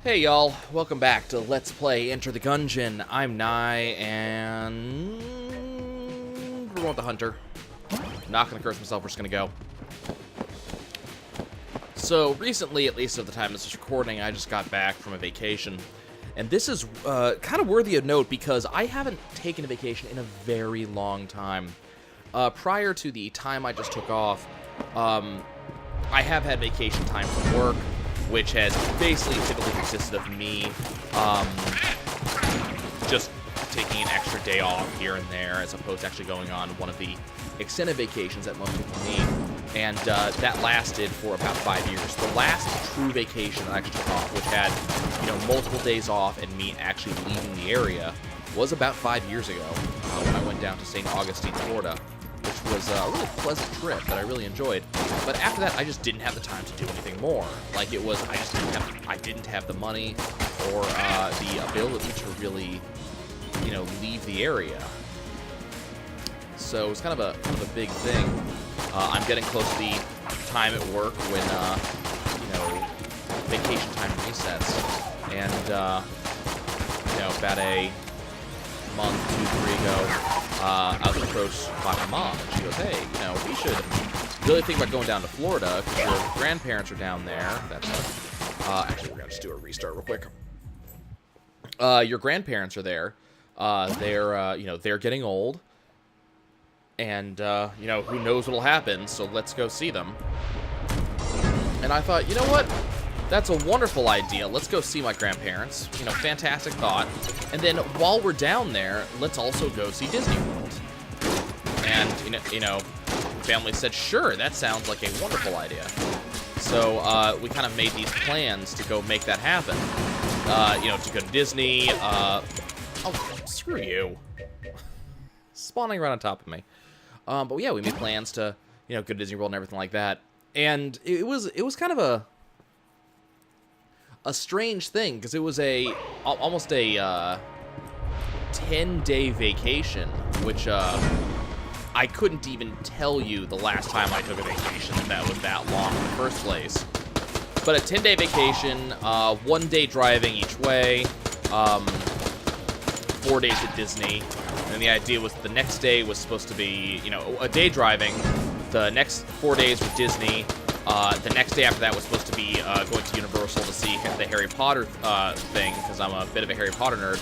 Hey y'all, welcome back to Let's Play Enter the Gungeon. I'm Nye, and we're going with the Hunter. Not gonna curse myself, we're just gonna go. So, recently, at least at the time this is recording, I just got back from a vacation. And this is kind of worthy of note because I haven't taken a vacation in a very long time. Prior to the time I just took off, I have had vacation time from work, which has basically typically consisted of me just taking an extra day off here and there, as opposed to actually going on one of the extended vacations that most people need. And that lasted for about 5 years. The last true vacation that I actually took off, which had, multiple days off and me actually leaving the area, was about 5 years ago when I went down to St. Augustine, Florida, which was a really pleasant trip that I really enjoyed. But after that, I just didn't have the time to do anything more. Like, it was, I didn't have the money or the ability to really, leave the area. So it was kind of a big thing. I'm getting close to the time at work when, vacation time resets. And, about a month, 2, 3 ago, I was approached by my mom. And she goes, hey, we should really think about going down to Florida because your grandparents are down there. That's actually, we're going to just do a restart real quick. Your grandparents are there. They're getting old. And, who knows what'll happen, so let's go see them. And I thought, you know what? That's a wonderful idea. Let's go see my grandparents. Fantastic thought. And then while we're down there, let's also go see Disney World. And, family said, sure, that sounds like a wonderful idea. So, we kind of made these plans to go make that happen. To go to Disney, oh, screw you. Spawning right on top of me. But yeah, we made plans to, go to Disney World and everything like that. And it was kind of a strange thing, because it was almost a 10-day vacation, which I couldn't even tell you the last time I took a vacation that was that long in the first place. But a 10-day vacation, 1 day driving each way, 4 days at Disney. And the idea was the next day was supposed to be, a day driving. The next 4 days with Disney. The next day after that was supposed to be going to Universal to see the Harry Potter thing, because I'm a bit of a Harry Potter nerd.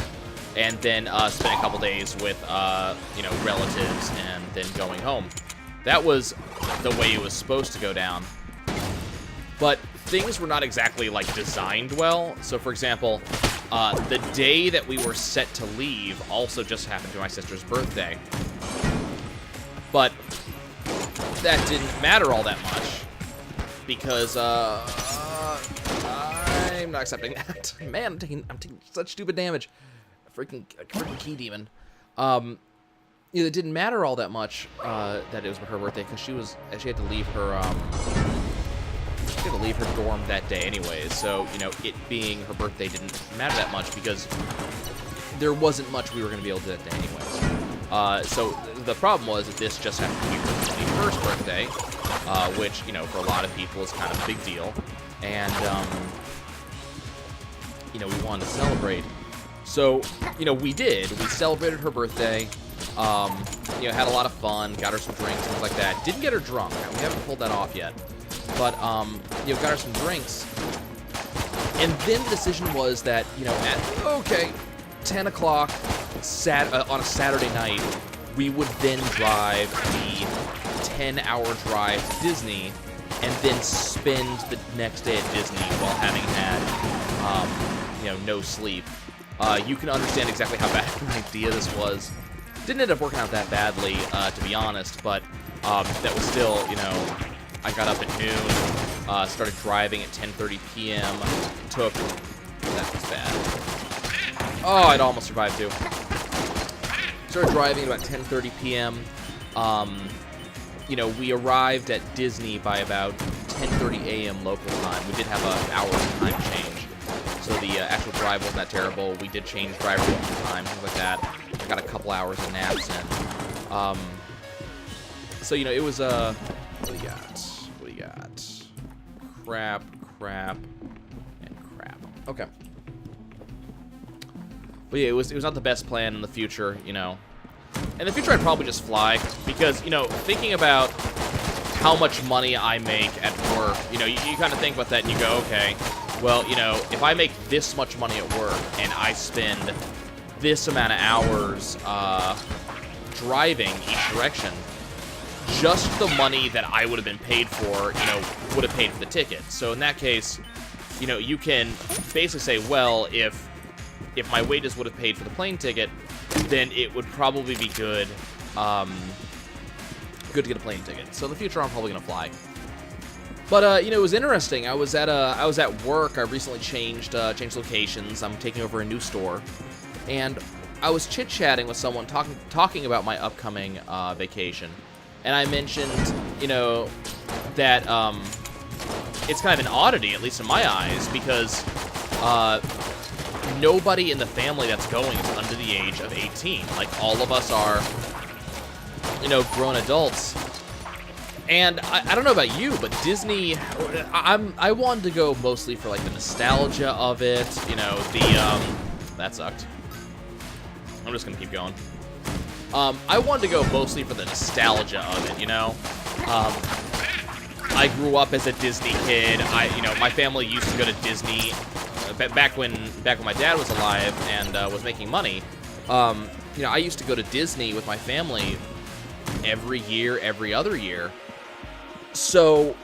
And then spend a couple days with, relatives and then going home. That was the way it was supposed to go down. But things were not exactly, designed well. So, for example, the day that we were set to leave also just happened to my sister's birthday. But that didn't matter all that much, because I'm not accepting that. Man, I'm taking such stupid damage. Freaking key demon. It didn't matter all that much that it was her birthday, because she had to leave her dorm that day anyways. So it being her birthday didn't matter that much, because there wasn't much we were going to be able to do that day anyways. So the problem was that this just happened to be her 21st birthday, which, for a lot of people is kind of a big deal. And, we wanted to celebrate. So, we did. We celebrated her birthday, had a lot of fun, got her some drinks, things like that. Didn't get her drunk. We haven't pulled that off yet. But, got her some drinks. And then the decision was that, at, 10 o'clock on a Saturday night, we would then drive the 10-hour drive to Disney, and then spend the next day at Disney while having had, no sleep. You can understand exactly how bad of an idea this was. Didn't end up working out that badly, to be honest, but that was still, I got up at noon, started driving at 10:30 p.m., that was bad. Oh, I'd almost survived too. Started driving at about 10:30 p.m., we arrived at Disney by about 10:30 a.m. local time. We did have an hour time change. So the actual drive wasn't that terrible. We did change driver one time, things like that. I got a couple hours of naps in. So, it was, what do you got? Crap, and crap. Okay. But yeah, it was not the best plan in the future, you know. In the future, I'd probably just fly, because, you know, thinking about how much money I make at work, you know, you kind of think about that and you go, okay, well, you know, if I make this much money at work and I spend this amount of hours driving each direction, just the money that I would have been paid for, you know, would have paid for the ticket. So in that case, you know, you can basically say, well, if my wages would have paid for the plane ticket, then it would probably be good to get a plane ticket. So in the future, I'm probably gonna fly. But you know, it was interesting. I was at work. I recently changed locations. I'm taking over a new store, and I was chit-chatting with someone talking about my upcoming vacation, and I mentioned, you know, that it's kind of an oddity, at least in my eyes, because nobody in the family that's going is under the age of 18. Like, all of us are, you know, grown adults. And I don't know about you, but Disney, I wanted to go mostly for, like, the nostalgia of it, you know, that sucked. I'm just gonna keep going. I wanted to go mostly for the nostalgia of it, you know? I grew up as a Disney kid. You know, my family used to go to Disney back when my dad was alive and was making money. You know, I used to go to Disney with my family every year, every other year. So,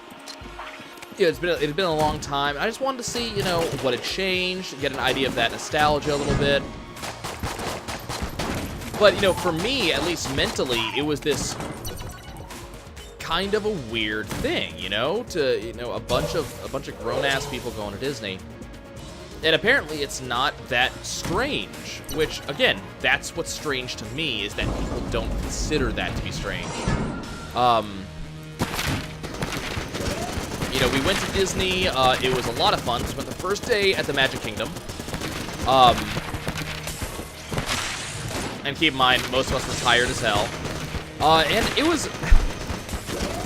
yeah, it's been a long time. I just wanted to see, you know, what had changed, get an idea of that nostalgia a little bit. But, you know, for me, at least mentally, it was this kind of a weird thing, you know, to, you know, a bunch of grown-ass people going to Disney. And apparently it's not that strange, which, again, that's what's strange to me, is that people don't consider that to be strange. You know, we went to Disney. It was a lot of fun. We spent the first day at the Magic Kingdom. And keep in mind, most of us were tired as hell. And it was,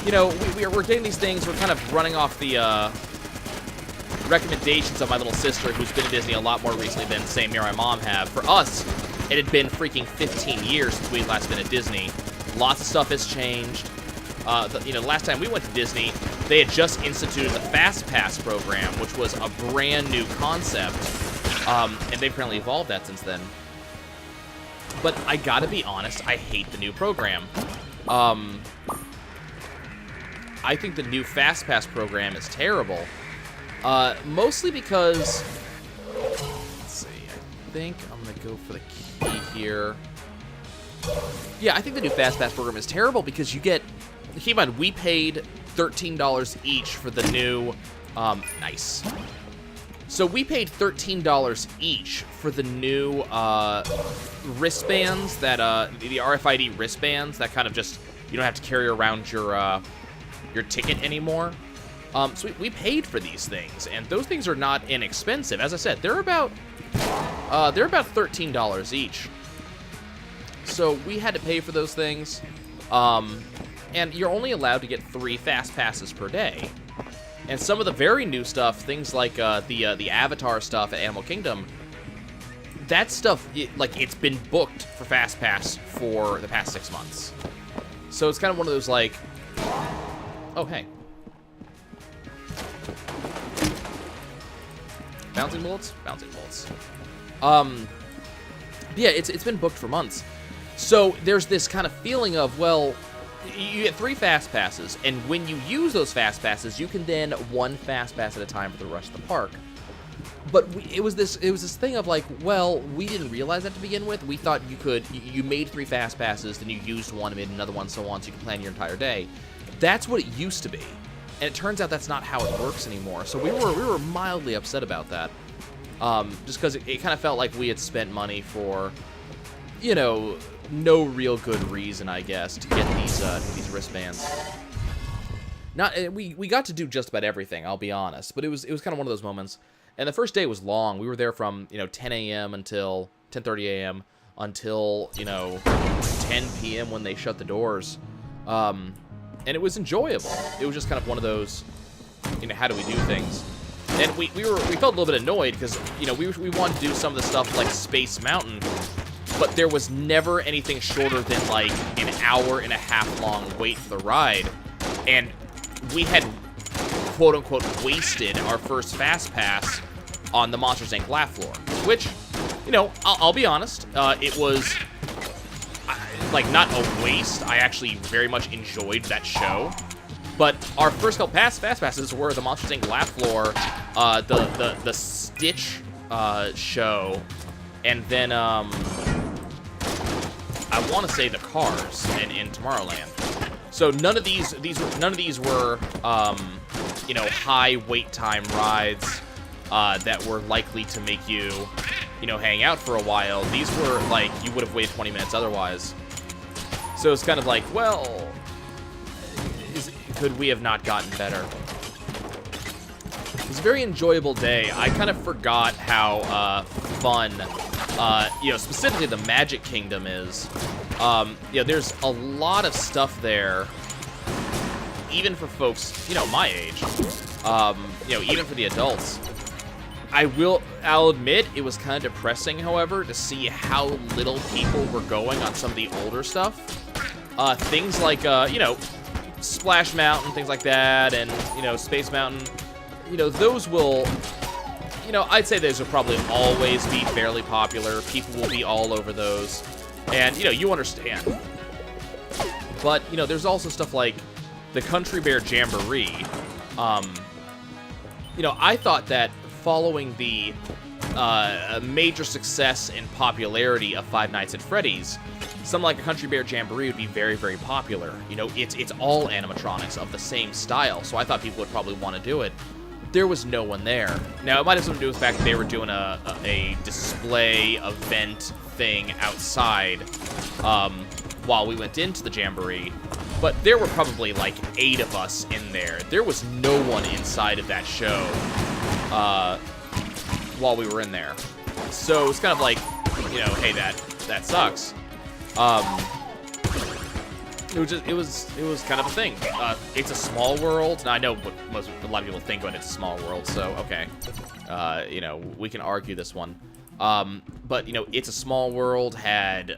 you know, we're getting these things. We're kind of running off the recommendations of my little sister, who's been to Disney a lot more recently than, say, me or my mom have. For us, it had been freaking 15 years since we had last been at Disney. Lots of stuff has changed. You know, last time we went to Disney, they had just instituted the Fast Pass program, which was a brand new concept, and they've apparently evolved that since then. But I gotta be honest, I hate the new program. I think the new Fast Pass program is terrible, mostly because, let's see, I think I'm gonna go for the key here. Yeah, I think the new Fast Pass program is terrible because you get, keep in mind, we paid $13 each for the new, nice. So we paid $13 each for the new wristbands, that the RFID wristbands that kind of just, you don't have to carry around your ticket anymore. So we paid for these things, and those things are not inexpensive. As I said, they're about $13 each. So we had to pay for those things. And you're only allowed to get 3 Fast Passes per day. And some of the very new stuff, things like the Avatar stuff at Animal Kingdom, that stuff, it's been booked for Fast Pass for the past 6 months. So it's kind of one of those, like, oh, hey. Bouncing bullets? Bouncing bullets. Yeah, it's been booked for months. So there's this kind of feeling of, well, you get 3 Fast Passes, and when you use those Fast Passes, you can then 1 Fast Pass at a time for the rest of the park. But it was this thing of, like, well, we didn't realize that to begin with. We thought you made 3 Fast Passes, then you used one, made another one, so on, so you can plan your entire day. That's what it used to be, and it turns out that's not how it works anymore. So we were mildly upset about that, just because it kind of felt like we had spent money for, you know, no real good reason, I guess, to get these wristbands. We got to do just about everything, I'll be honest, but it was kind of one of those moments. And the first day was long. We were there from, you know, 10 a.m. until 10:30 a.m. until, you know, 10 p.m. when they shut the doors. And it was enjoyable. It was just kind of one of those, you know, how do we do things? And we felt a little bit annoyed because, you know, we wanted to do some of the stuff like Space Mountain, but there was never anything shorter than like an hour-and-a-half long wait for the ride. And we had, quote-unquote, wasted our first Fast Pass on the Monsters, Inc. laugh floor, which, you know, I'll be honest, it was, like, not a waste. I actually very much enjoyed that show. But our first couple Fast Passes were the Monsters, Inc. laugh floor, the Stitch show, and then, I want to say the Cars in Tomorrowland. So none of these were, you know, high wait time rides that were likely to make you, you know, hang out for a while. These were like you would have waited 20 minutes otherwise. So it's kind of like, well, could we have not gotten better? It was a very enjoyable day. I kind of forgot how fun, you know, specifically the Magic Kingdom is. Yeah, there's a lot of stuff there, even for folks, you know, my age. You know, even for the adults. I'll admit, it was kind of depressing, however, to see how little people were going on some of the older stuff. Things like, you know, Splash Mountain, things like that, and, you know, Space Mountain. You know, those will, you know, I'd say those will probably always be fairly popular. People will be all over those. And, you know, you understand. But, you know, there's also stuff like the Country Bear Jamboree. You know, I thought that following the major success and popularity of Five Nights at Freddy's, something like a Country Bear Jamboree would be very, very popular. You know, it's all animatronics of the same style, so I thought people would probably want to do it. There was no one there. Now, it might have something to do with the fact that they were doing a display event thing outside while we went into the Jamboree, but there were probably like 8 of us in there. There was no one inside of that show while we were in there. So it's kind of like, you know, hey, that sucks. It was kind of a thing. It's a small world, and I know what a lot of people think when it's a small world, so okay. You know, we can argue this one. But, you know, It's a Small World had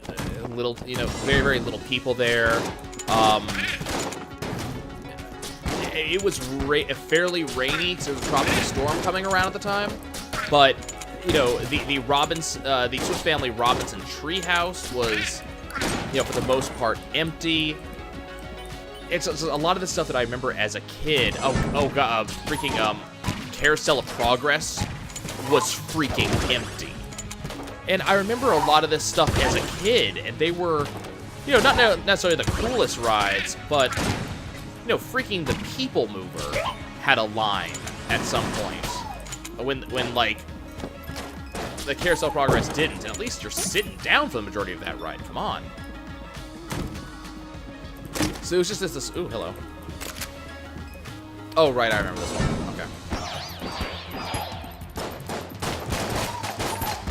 little, you know, very, very little people there. It was fairly rainy because there was a tropical storm coming around at the time. But, you know, the Swiss Family Robinson treehouse was, you know, for the most part, empty. It's a lot of the stuff that I remember as a kid. Oh god, freaking Carousel of Progress was freaking empty. And I remember a lot of this stuff as a kid, and they were, you know, not necessarily the coolest rides, but, you know, freaking the People Mover had a line at some point. When like, the Carousel of Progress didn't, and at least you're sitting down for the majority of that ride. Come on. So it was just this, ooh, hello. Oh, right, I remember this one. Okay.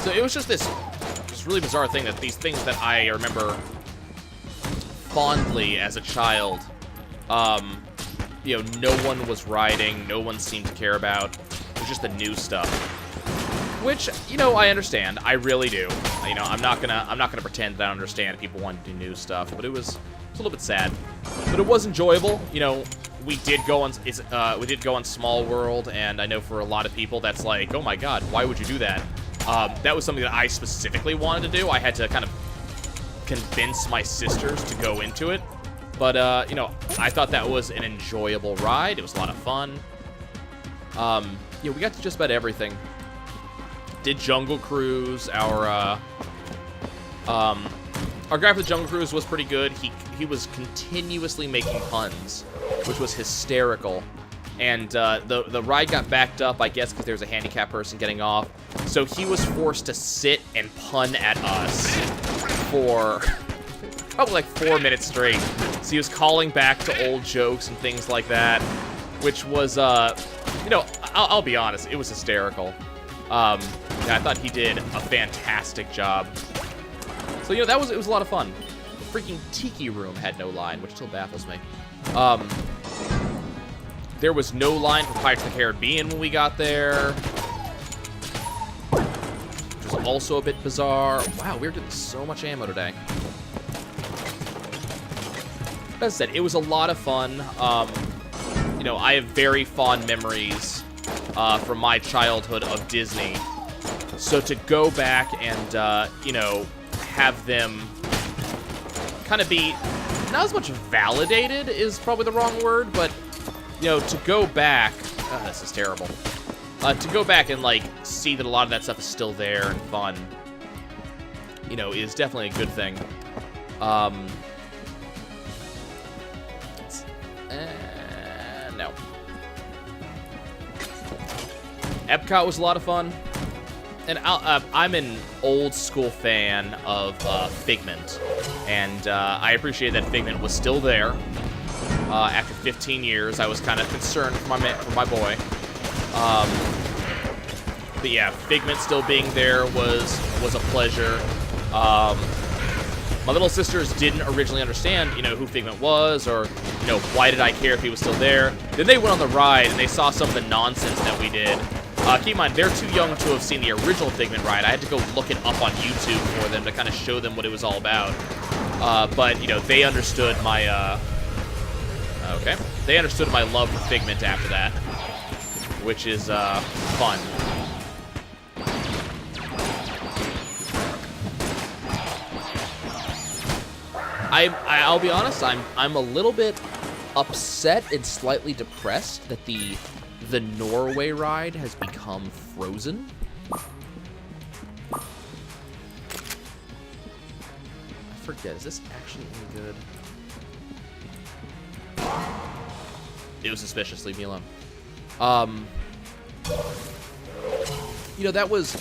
So it was just this really bizarre thing that these things that I remember fondly as a child, you know, no one was riding, no one seemed to care about. It was just the new stuff. Which, you know, I understand. I really do. You know, I'm not gonna pretend that I understand people want to do new stuff, but it was a little bit sad. But it was enjoyable. You know, we did go on Small World, and I know for a lot of people that's like, oh my god, why would you do that? That was something that I specifically wanted to do. I had to kind of convince my sisters to go into it. But, you know, I thought that was an enjoyable ride. It was a lot of fun. Yeah, we got to just about everything. Did Jungle Cruise. Our guy for the Jungle Cruise was pretty good. He was continuously making puns, which was hysterical. And the ride got backed up, I guess, because there was a handicapped person getting off. So he was forced to sit and pun at us for probably like 4 minutes straight. So he was calling back to old jokes and things like that, which was, you know, I'll be honest, it was hysterical. I thought he did a fantastic job. So, you know, it was a lot of fun. The freaking Tiki Room had no line, which still baffles me. There was no line for Pirates of the Caribbean when we got there. Which was also a bit bizarre. Wow, we're getting so much ammo today. As I said, it was a lot of fun. You know, I have very fond memories from my childhood of Disney. So to go back and, you know, have them kind of be, not as much validated is probably the wrong word, but, you know, to go back, this is terrible, to go back and, like, see that a lot of that stuff is still there and fun, you know, is definitely a good thing. No. Epcot was a lot of fun. And I'm an old school fan of Figment. And I appreciate that Figment was still there. After 15 years, I was kind of concerned for my boy. But yeah, Figment still being there was a pleasure. My little sisters didn't originally understand, you know, who Figment was, or, you know, why did I care if he was still there. Then they went on the ride, and they saw some of the nonsense that we did. Keep in mind, they're too young to have seen the original Figment ride. I had to go look it up on YouTube for them to kind of show them what it was all about. But, you know, they understood my, okay. They understood my love for Figment after that, which is, fun. I'll be honest, I'm a little bit upset and slightly depressed that the Norway ride has become frozen. I forget, is this actually any good? It was suspicious, leave me alone. You know, that was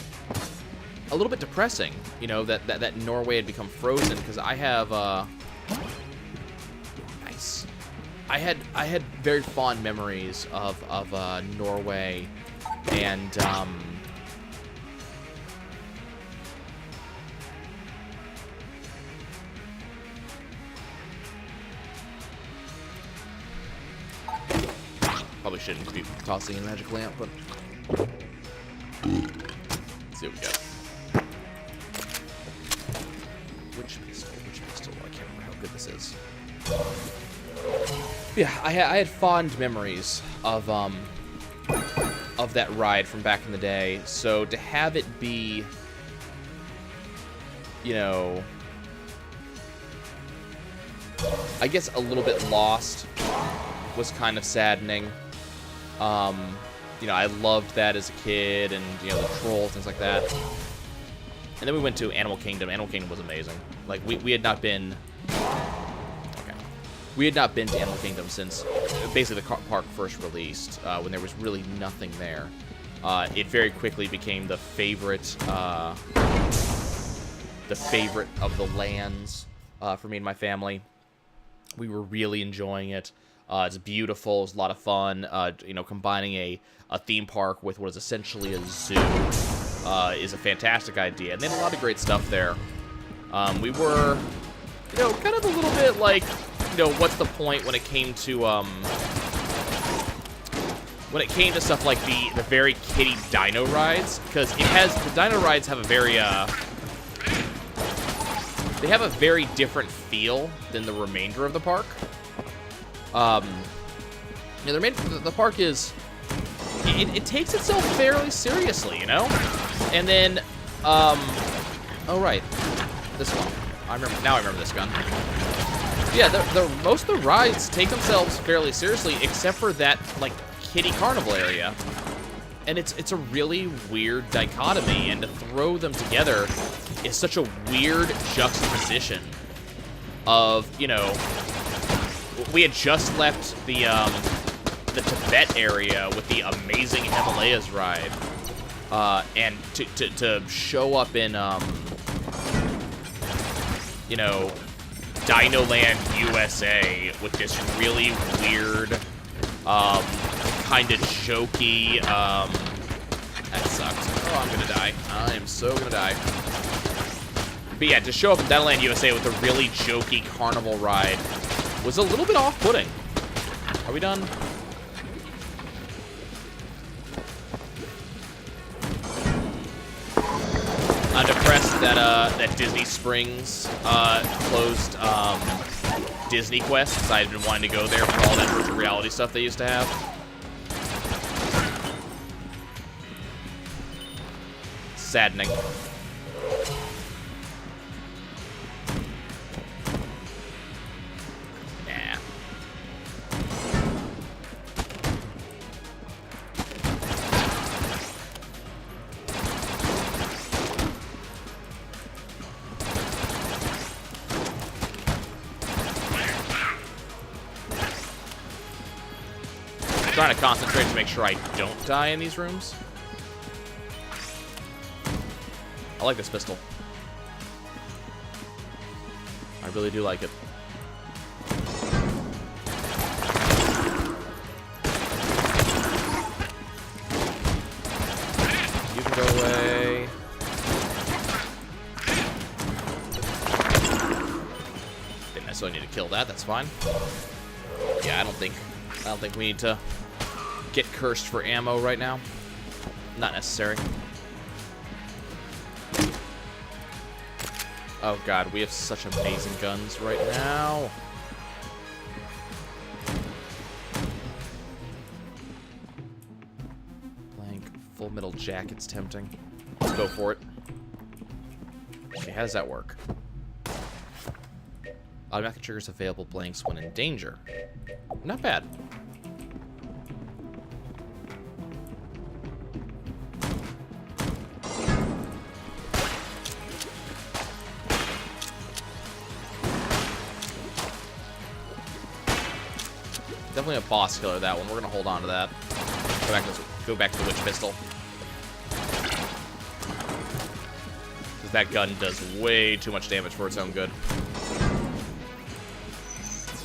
a little bit depressing, you know, that Norway had become frozen, because I have, nice. I had very fond memories of Norway, and probably shouldn't be tossing a magic lamp, but let's see what we got. Which pistol? I can't remember how good this is. Yeah, I had fond memories of that ride from back in the day. So to have it be, you know, I guess a little bit lost was kind of saddening. You know, I loved that as a kid, and, you know, the trolls, things like that. And then we went to Animal Kingdom. Animal Kingdom was amazing. Like, we had not been... Okay. We had not been to Animal Kingdom since basically the park first released, when there was really nothing there. It very quickly became the favorite of the lands for me and my family. We were really enjoying it. It's beautiful. It's a lot of fun. You know, combining a theme park with what is essentially a zoo is a fantastic idea. And they had a lot of great stuff there. We were, you know, kind of a little bit like, you know, what's the point when it came to stuff like the very kiddie dino rides? Because the dino rides have a very they have a very different feel than the remainder of the park. Yeah, the park is, it takes itself fairly seriously, you know? And then, oh right, this one. Now I remember this gun. Yeah, most of the rides take themselves fairly seriously, except for that, like, kiddie carnival area. And it's a really weird dichotomy, and to throw them together is such a weird juxtaposition of, you know, we had just left the Tibet area with the amazing Himalayas ride, and to show up in, you know, Dino Land USA with this really weird, kind of jokey, that sucked. Oh, I'm gonna die. I am so gonna die. But yeah, to show up in Dino Land USA with a really jokey carnival ride was a little bit off-putting. Are we done? I'm depressed that that Disney Springs closed Disney Quest, because I'd been wanting to go there for all that virtual reality stuff they used to have. Saddening. Trying to concentrate to make sure I don't die in these rooms. I like this pistol. I really do like it. You can go away. Didn't necessarily need to kill that. That's fine. Yeah, I don't think we need to get cursed for ammo right now. Not necessary. Oh god, we have such amazing guns right now. Blank Full Metal Jacket's tempting. Let's go for it. Okay, how does that work? Automatic triggers available blanks when in danger. Not bad. Definitely a boss killer, that one. We're gonna hold on to that. Go back to the witch pistol. Because that gun does way too much damage for its own good.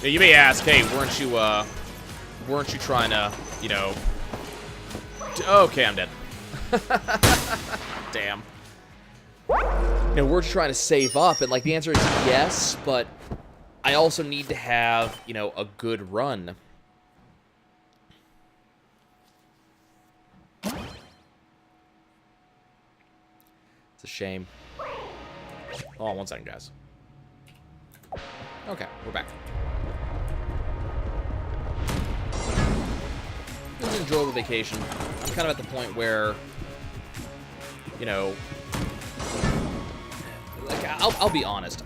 Yeah, you may ask, hey, weren't you trying to, you know... Okay, I'm dead. Damn. You know, we're trying to save up, and, like, the answer is yes, but I also need to have, you know, a good run. It's a shame. Hold on 1 second, guys. Okay, we're back. It was an enjoyable vacation. I'm kind of at the point where, you know, like I'll be honest.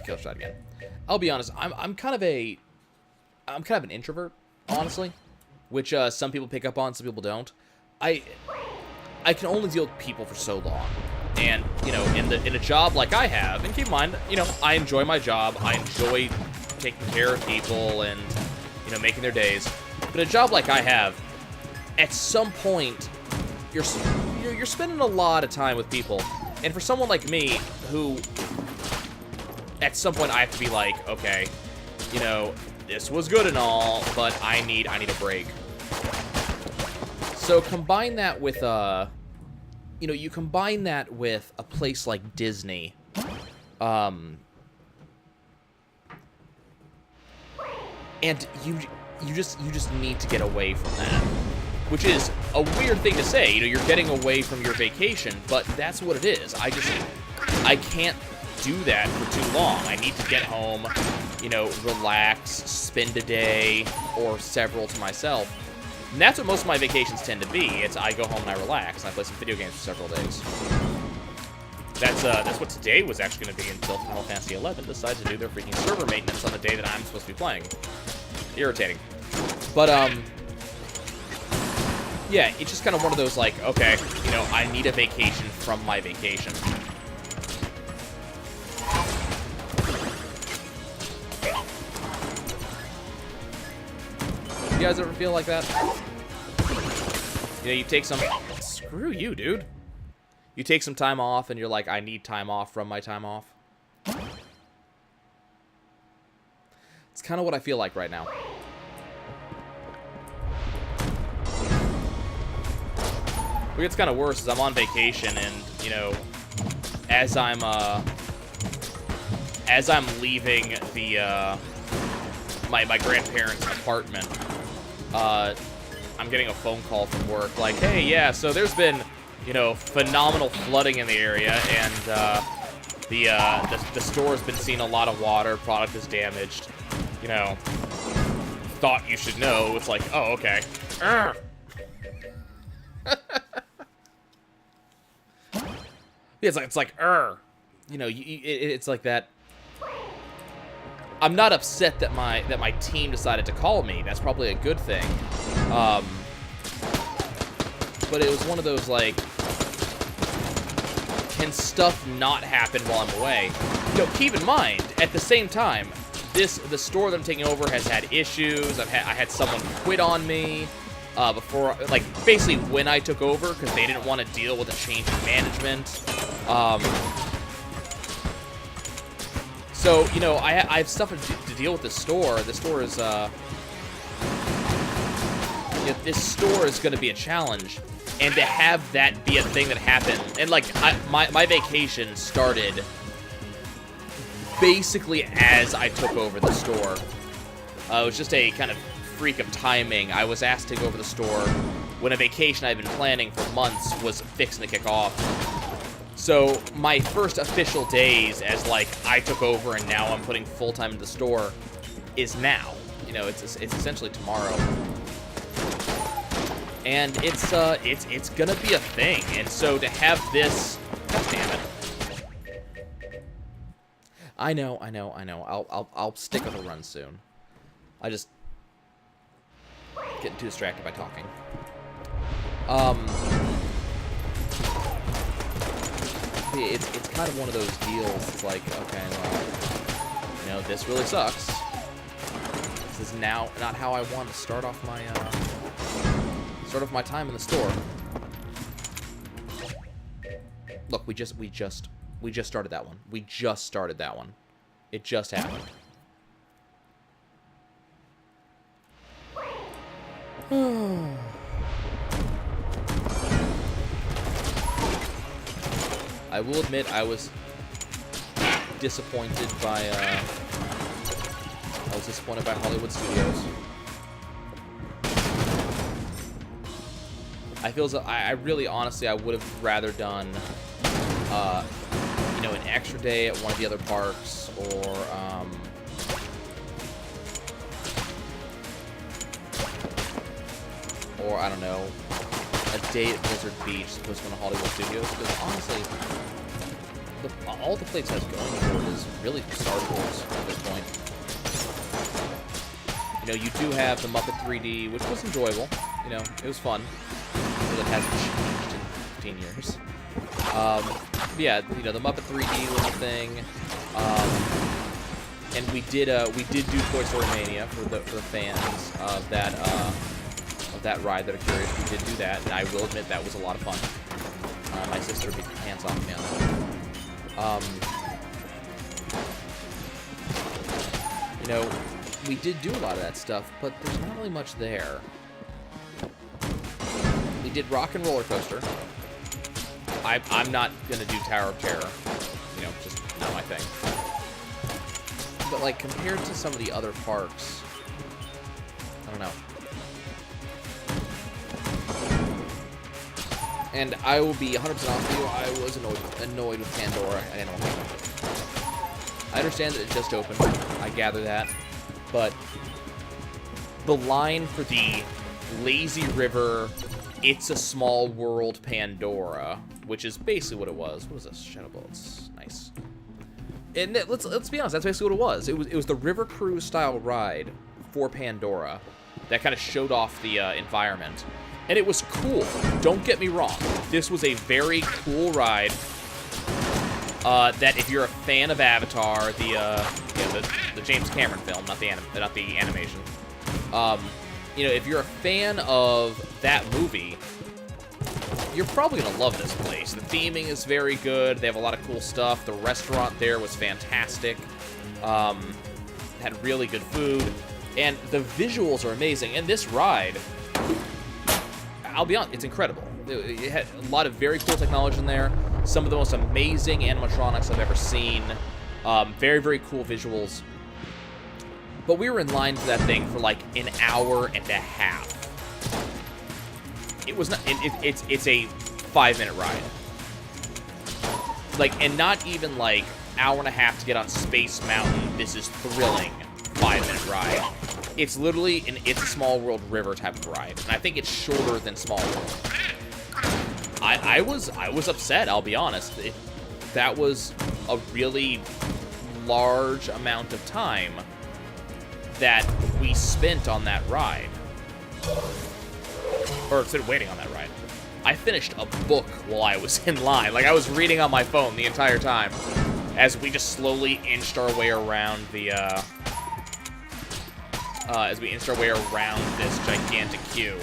Kill shot again. I'll be honest. I'm kind of an introvert, honestly, which some people pick up on, some people don't. I can only deal with people for so long, and you know, in a job like I have, and keep in mind, you know, I enjoy my job. I enjoy taking care of people and, you know, making their days. But a job like I have, at some point, you're spending a lot of time with people, and for someone like me, who at some point I have to be like, okay, you know, this was good and all, but I need a break. So combine that with you know, you combine that with a place like Disney, and you just need to get away from that, which is a weird thing to say. You know, you're getting away from your vacation, but that's what it is. I can't do that for too long. I need to get home, you know, relax, spend a day or several to myself. And that's what most of my vacations tend to be. It's I go home and I relax, and I play some video games for several days. That's what today was actually going to be until Final Fantasy XI decided to do their freaking server maintenance on the day that I'm supposed to be playing. Irritating. But, yeah, it's just kind of one of those, like, okay, you know, I need a vacation from my vacation. You guys ever feel like that? You know, you take some... Screw you, dude. You take some time off, and you're like, I need time off from my time off. It's kind of what I feel like right now. What gets kind of worse is I'm on vacation, and, you know, as I'm leaving the, my grandparents' apartment, I'm getting a phone call from work, like, hey, yeah, so there's been, you know, phenomenal flooding in the area, and the store has been seeing a lot of water. Product is damaged. You know, thought you should know. It's like, oh, okay. It's like, you know, it's like that. I'm not upset that my team decided to call me. That's probably a good thing. But it was one of those, like, can stuff not happen while I'm away? You know, keep in mind, at the same time, the store that I'm taking over has had issues. I had someone quit on me before, like, basically when I took over, because they didn't want to deal with a change in management. So, you know, I have stuff to deal with the store. The store is, this store is going to be a challenge. And to have that be a thing that happened, and like, my vacation started basically as I took over the store. It was just a kind of freak of timing. I was asked to take over the store when a vacation I'd been planning for months was fixing to kick off. So my first official days as, like, I took over and now I'm putting full time into the store is now. You know, it's essentially tomorrow. And it's gonna be a thing. And so to have this, god damn it. I know. I'll stick with a run soon. I just getting too distracted by talking. It's kind of one of those deals. It's like, okay, well, you know, this really sucks. This is now not how I want to start off my time in the store. Look, we just started that one. We just started that one. It just happened. I will admit I was disappointed by Hollywood Studios. I feel as though I really, honestly, I would have rather done, you know, an extra day at one of the other parks, or I don't know, a day at Blizzard Beach as opposed to one of Hollywood Studios. Because honestly, all the place has going for it is really Star Wars at this point. You know, you do have the Muppet 3D, which was enjoyable. You know, it was fun. It hasn't changed in 15 years. Yeah, you know, the Muppet 3D was a thing. And we did do Toy Story Mania for the fans of that ride that are curious. We did do that, and I will admit that was a lot of fun. My sister beat her hands off me on that. You know, we did do a lot of that stuff, but there's not really much there. We did Rock and Roller Coaster. I'm not gonna do Tower of Terror. You know, just not my thing. But like, compared to some of the other parks, I don't know. And I will be 100% honest with you, I was annoyed with Pandora. I didn't want to. I understand that it just opened. I gather that. But the line for the Lazy River, It's a Small World Pandora, which is basically what it was. What is this? Shadow Bullets. Nice. And let's be honest, that's basically what it was. It was the River Cruise style ride for Pandora that kind of showed off the environment. And it was cool. Don't get me wrong. This was a very cool ride. That if you're a fan of Avatar, the James Cameron film, not the animation. You know, if you're a fan of that movie, you're probably gonna love this place. The theming is very good. They have a lot of cool stuff. The restaurant there was fantastic. Had really good food, and the visuals are amazing. And this ride, I'll be honest, it's incredible. It had a lot of very cool technology in there. Some of the most amazing animatronics I've ever seen. Very, very cool visuals. But we were in line for that thing for like an hour and a half. It was not. It's a 5-minute ride. Like, and not even like hour and a half to get on Space Mountain. This is thrilling 5-minute ride. It's literally an It's a Small World River type of ride, and I think it's shorter than Small World. I was upset, I'll be honest. That was a really large amount of time that we spent on that ride. Or instead of waiting on that ride. I finished a book while I was in line. Like, I was reading on my phone the entire time as we just slowly inched our way around the, this gigantic queue.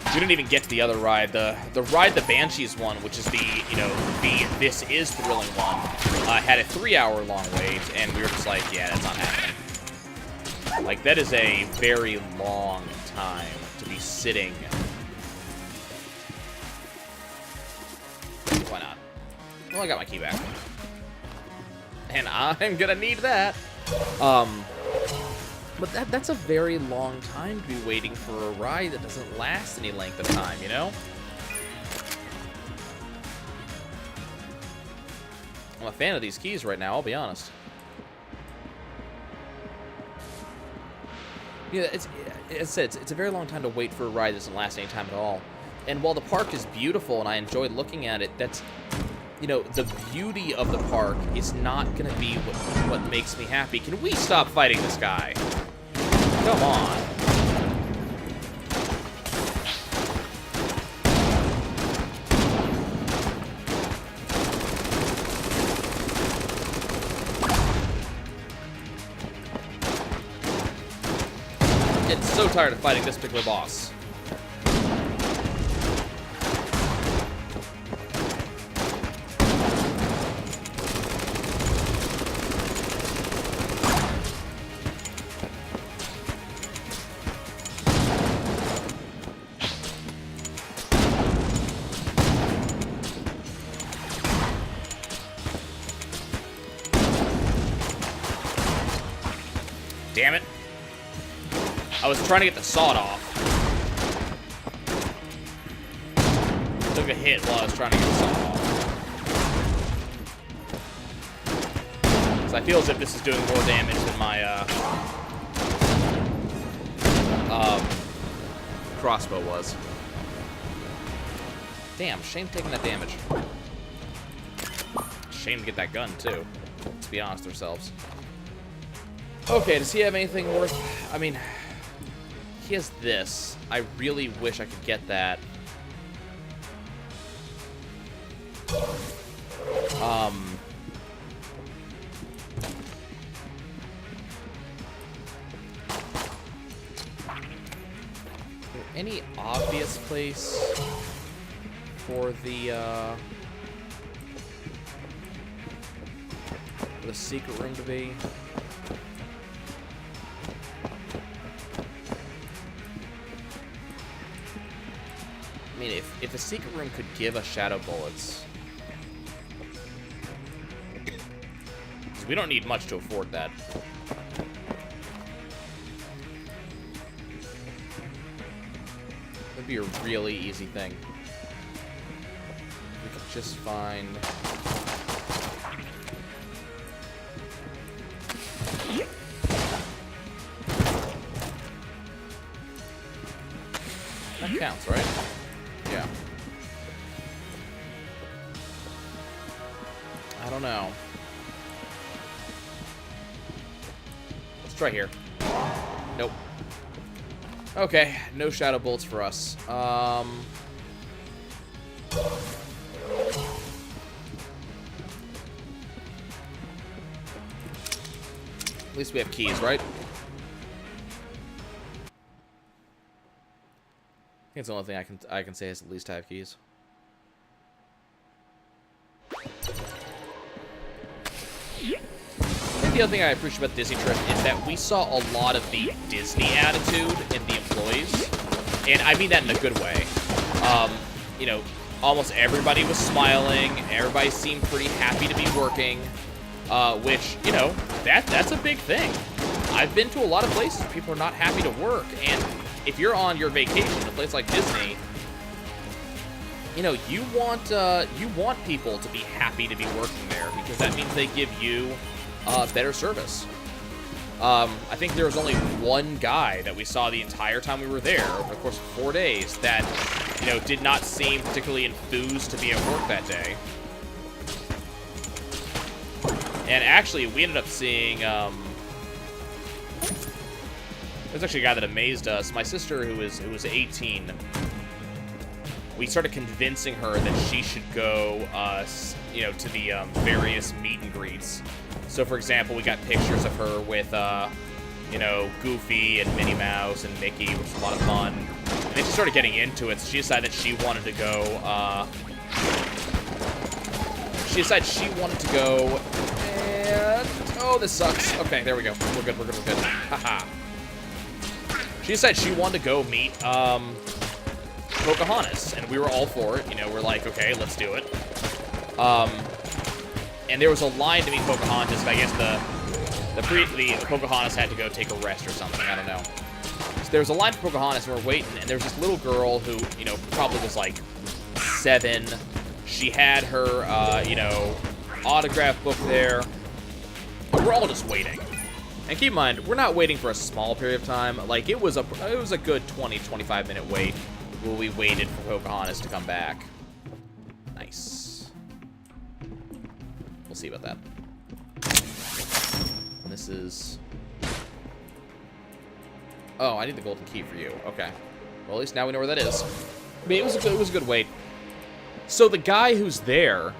We didn't even get to the other ride. The ride the Banshees one, which is the This Is Thrilling one, had a 3-hour long wait, and we were just like, yeah, that's not happening. Like, that is a very long time to be sitting. Why not? Well, I got my key back. And I'm gonna need that. But that's a very long time to be waiting for a ride that doesn't last any length of time, you know? I'm a fan of these keys right now, I'll be honest. Yeah, as I said, it's a very long time to wait for a ride that doesn't last any time at all. And while the park is beautiful and I enjoy looking at it, that's, you know, the beauty of the park is not going to be what makes me happy. Can we stop fighting this guy? Come on. I'm so tired of fighting this particular boss. Damn it. I was trying to get the sawed off. Took a hit while I was trying to get the sawed off. So I feel as if this is doing more damage than my crossbow was. Damn, shame taking that damage. Shame to get that gun too. Let's be honest with ourselves. Okay, does he have anything worth... I mean, he has this. I really wish I could get that. Any obvious place for the secret room to be? I mean, if the secret room could give us shadow bullets, because we don't need much to afford that. That'd be a really easy thing. We could just find... That counts, right? Yeah. I don't know. Let's try here. Nope. Okay, no shadow bolts for us. At least we have keys, right? I think it's the only thing I can say is at least have keys. I think the other thing I appreciate about the Disney trip is that we saw a lot of the Disney attitude in the employees, and I mean that in a good way. You know, almost everybody was smiling. Everybody seemed pretty happy to be working, which, you know, that's a big thing. I've been to a lot of places where people are not happy to work, and if you're on your vacation in a place like Disney, you know, you want people to be happy to be working there, because that means they give you better service. I think there was only one guy that we saw the entire time we were there, over the course of 4 days, that, you know, did not seem particularly enthused to be at work that day. And actually, we ended up seeing, there's actually a guy that amazed us. My sister, who was 18, we started convincing her that she should go, you know, to the various meet and greets. So, for example, we got pictures of her with, you know, Goofy and Minnie Mouse and Mickey, which was a lot of fun. And then she started getting into it, so she decided that she wanted to go, and... Oh, this sucks. Okay, there we go. We're good. Haha. She decided she wanted to go meet, Pocahontas, and we were all for it. You know, we're like, okay, let's do it. And there was a line to meet Pocahontas, but I guess the Pocahontas had to go take a rest or something. I don't know. So there was a line for Pocahontas, and we're waiting, and there was this little girl who, you know, probably was like 7. She had her, you know, autograph book there. We're all just waiting. And keep in mind, we're not waiting for a small period of time. Like, it was a good 20-25 minute wait while we waited for Pocahontas to come back. Nice. We'll see about that. And this is... Oh, I need the golden key for you. Okay. Well, at least now we know where that is. I mean, it was a good wait. So the guy who's there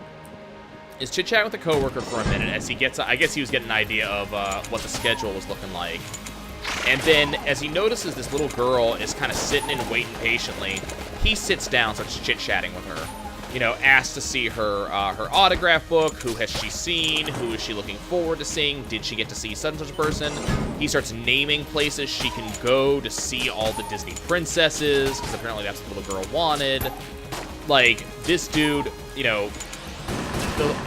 is chit-chatting with a coworker for a minute as he gets... I guess he was getting an idea of what the schedule was looking like. And then, as he notices this little girl is kind of sitting and waiting patiently, he sits down, starts chit-chatting with her. You know, asks to see her her autograph book. Who has she seen? Who is she looking forward to seeing? Did she get to see such and such a person? He starts naming places she can go to see all the Disney princesses, because apparently that's what the little girl wanted. Like, this dude, you know...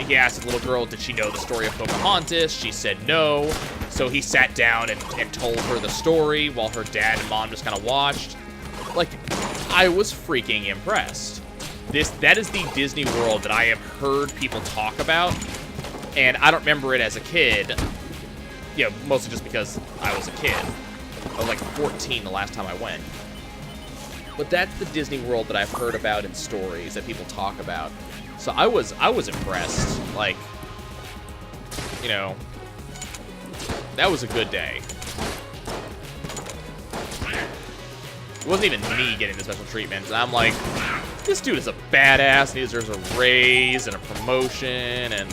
He asked the little girl, did she know the story of Pocahontas? She said no. So he sat down and told her the story while her dad and mom just kind of watched. Like, I was freaking impressed. That is the Disney World that I have heard people talk about. And I don't remember it as a kid. You know, mostly just because I was a kid. I was like 14 the last time I went. But that's the Disney World that I've heard about in stories that people talk about. So I was impressed. Like, you know, that was a good day. It wasn't even me getting the special treatment. And I'm like, this dude is a badass, and he deserves a raise and a promotion, and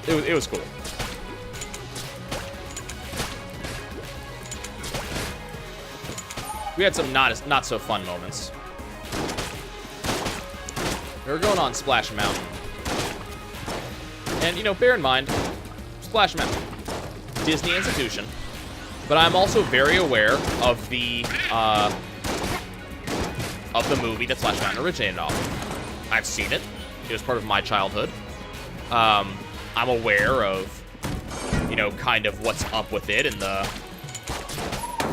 it was cool. We had some not so fun moments. We were going on Splash Mountain. And, you know, bear in mind, Splash Mountain, Disney institution. But I'm also very aware of the movie that Splash Mountain originated off. I've seen it. It was part of my childhood. I'm aware of, you know, kind of what's up with it and the...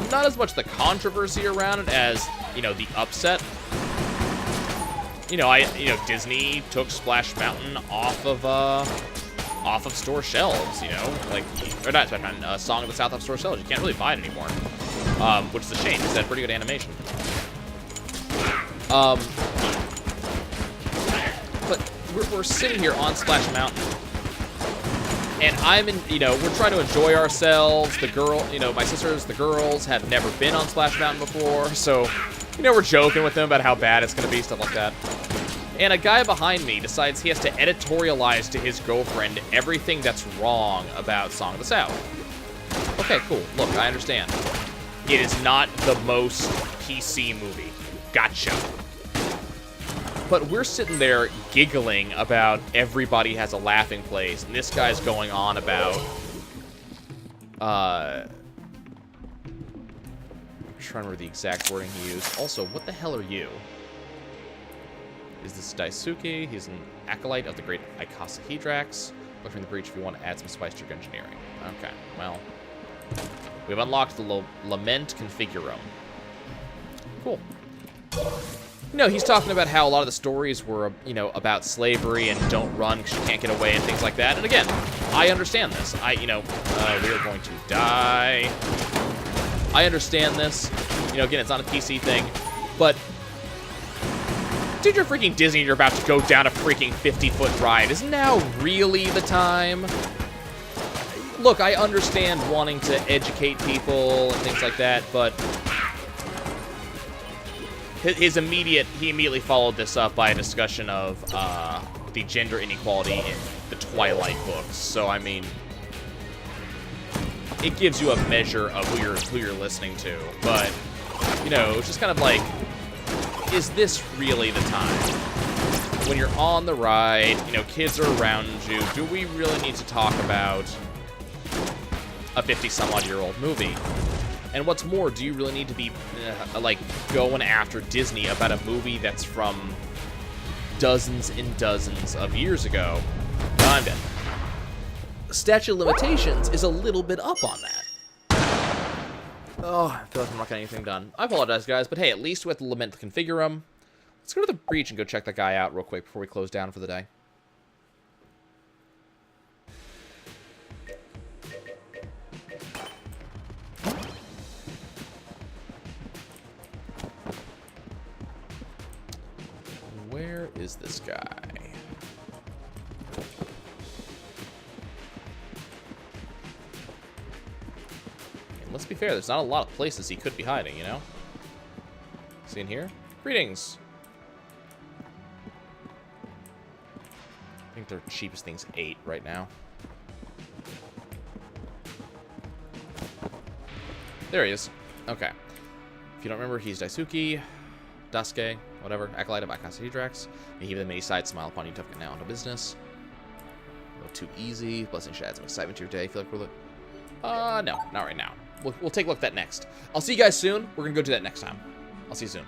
Not as much the controversy around it as, you know, the upset. You know, Disney took Splash Mountain off of store shelves, you know, like, or not Splash Mountain, Song of the South off store shelves. You can't really buy it anymore, which is a shame, because it had pretty good animation. But we're sitting here on Splash Mountain, and we're trying to enjoy ourselves. The girl, you know, my sisters, the girls, have never been on Splash Mountain before, so, you know, we're joking with them about how bad it's going to be, stuff like that. And a guy behind me decides he has to editorialize to his girlfriend everything that's wrong about Song of the South. Okay, cool. Look, I understand. It is not the most PC movie. Gotcha. But we're sitting there giggling about everybody has a laughing place, and this guy's going on about... I'm trying to remember the exact wording he used. Also, what the hell are you? Is this Daisuke? He's an acolyte of the great Ikasahidrax. Look from the breach if you want to add some spice to your engineering. Okay, well. We've unlocked the Lament Configure Room. Cool. You know, he's talking about how a lot of the stories were, you know, about slavery and don't run because you can't get away and things like that. And again, I understand this. We are going to die. I understand this. You know, again, it's not a PC thing. But, dude, you're freaking Disney. You're about to go down a freaking 50-foot ride. Isn't now really the time? Look, I understand wanting to educate people and things like that, but he immediately followed this up by a discussion of the gender inequality in the Twilight books. So, I mean, it gives you a measure of who you're listening to. But, you know, it's just kind of like, is this really the time? When you're on the ride, you know, kids are around you, do we really need to talk about a 50-some-odd-year-old movie? And what's more, do you really need to be, like, going after Disney about a movie that's from dozens and dozens of years ago? No, I'm dead. Statute of Limitations is a little bit up on that. Oh, I feel like I'm not getting anything done. I apologize, guys, but hey, at least we have to Lament the Configure Room. Let's go to the breach and go check that guy out real quick before we close down for the day. Where is this guy? And let's be fair, there's not a lot of places he could be hiding, you know? See in here? Greetings! I think their cheapest thing's 8 right now. There he is. Okay. If you don't remember, he's Daisuke, Dasuke, whatever, Acolyte of Akasa Hydrax. May he with a many sides smile upon you, tough it now into business. A little too easy. Blessing should add some excitement to your day. Feel like we're no, not right now. We'll take a look at that next. I'll see you guys soon. We're gonna go do that next time. I'll see you soon.